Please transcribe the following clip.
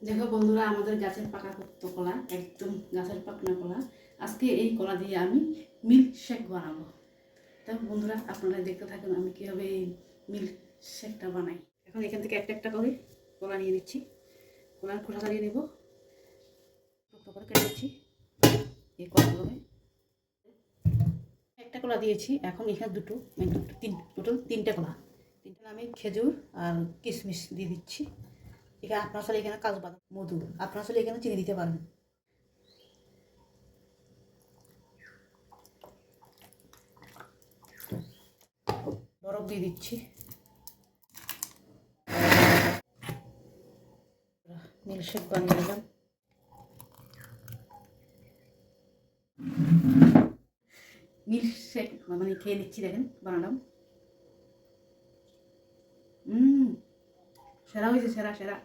দেখো বন্ধুরা, আমাদের গাছের পাকা কত কলা, একদম গাছের পাকনা কলা। আজকে এই কলা দিয়ে আমি মিল্ক শেক বানাবো। তাই বন্ধুরা, আপনারা দেখতে থাকুন আমি কীভাবে এই মিল্ক শেকটা বানাই। এখন এখান থেকে একটা একটা করে কলা নিয়ে নিচ্ছি। কলার খোসা ছাড়িয়ে নেব, টুকরো করে কেটে নিচ্ছি। এই কলাগুলোকে একটা কলা দিয়েছি, এখন এখানে দুটো টোটাল তিনটে কলা। আমি খেজুর আর কিশমিশ দিয়ে দিচ্ছি। এখানে আপনার আসলে এখানে কাজু বাদাম, মধু, আপনার আসলে এখানে চিনি দিতে পারেন। বরফ দিয়ে দিচ্ছি। মিল্কশেক বানিয়ে নিলাম। মিল্কশেক মানে খেয়ে নিচ্ছি, দেখেন বানালাম। সেরা হয়েছে, সেরা সেরা।